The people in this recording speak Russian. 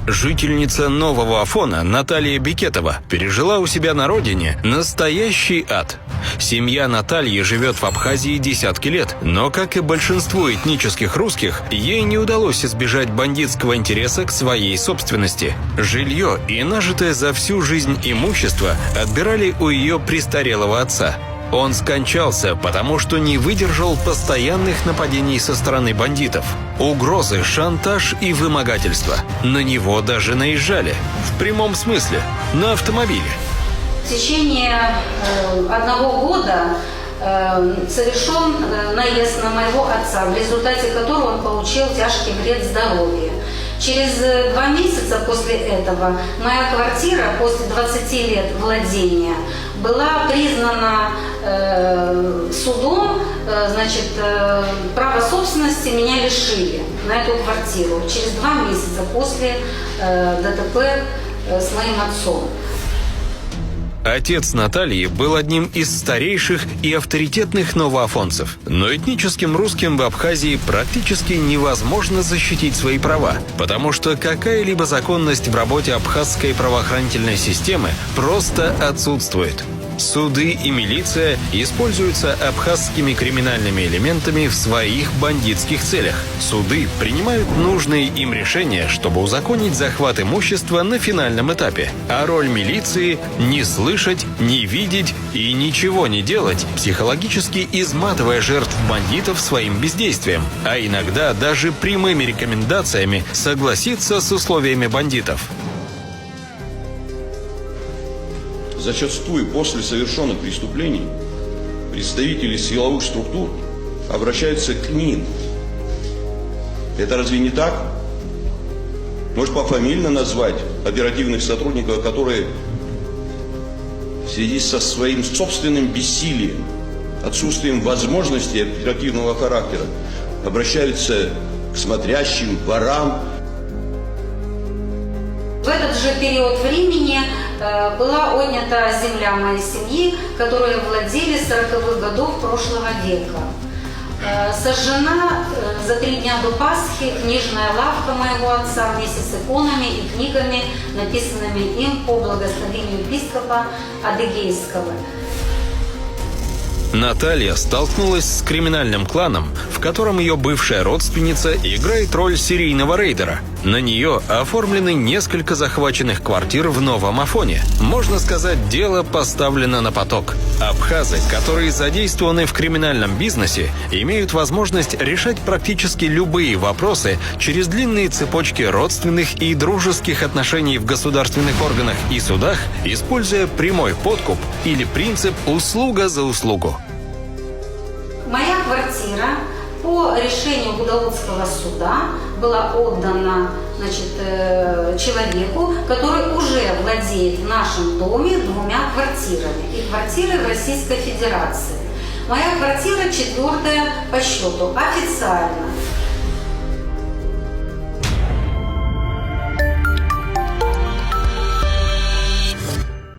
Жительница Нового Афона Наталья Бекетова пережила у себя на родине настоящий ад. Семья Натальи живет в Абхазии десятки лет, но, как и большинство этнических русских, ей не удалось избежать бандитского интереса к своей собственности. Жилье и нажитое за всю жизнь имущество отбирали у ее престарелого отца. Он скончался, потому что не выдержал постоянных нападений со стороны бандитов. Угрозы, шантаж и вымогательство. На него даже наезжали. В прямом смысле. На автомобиле. В течение 1 года совершен наезд на моего отца, в результате которого он получил тяжкий вред здоровью. Через 2 месяца после этого моя квартира после 20 лет владения была признана судом, право собственности меня лишили на эту квартиру через 2 месяца после ДТП с моим отцом. Отец Натальи был одним из старейших и авторитетных новоафонцев. Но этническим русским в Абхазии практически невозможно защитить свои права, потому что какая-либо законность в работе абхазской правоохранительной системы просто отсутствует. Суды и милиция используются абхазскими криминальными элементами в своих бандитских целях. Суды принимают нужные им решения, чтобы узаконить захват имущества на финальном этапе. А роль милиции – не слышать, не видеть и ничего не делать, психологически изматывая жертв бандитов своим бездействием. А иногда даже прямыми рекомендациями согласиться с условиями бандитов. Зачастую после совершенных преступлений представители силовых структур обращаются к ним. Это разве не так? Может, пофамильно назвать оперативных сотрудников, которые в связи со своим собственным бессилием, отсутствием возможностей оперативного характера обращаются к смотрящим, ворам. В этот же период времени была отнята земля моей семьи, которой владели с 40-х годов прошлого века. Сожжена за 3 дня до Пасхи книжная лавка моего отца вместе с иконами и книгами, написанными им по благословению епископа Адыгейского. Наталья столкнулась с криминальным кланом, в котором ее бывшая родственница играет роль серийного рейдера. На нее оформлены несколько захваченных квартир в Новом Афоне. Можно сказать, дело поставлено на поток. Абхазы, которые задействованы в криминальном бизнесе, имеют возможность решать практически любые вопросы через длинные цепочки родственных и дружеских отношений в государственных органах и судах, используя прямой подкуп или принцип «услуга за услугу». Моя квартира по решению Гудаутского суда была отдана человеку, который уже владеет в нашем доме 2 квартирами. И квартиры в Российской Федерации. Моя квартира 4-я по счету официально.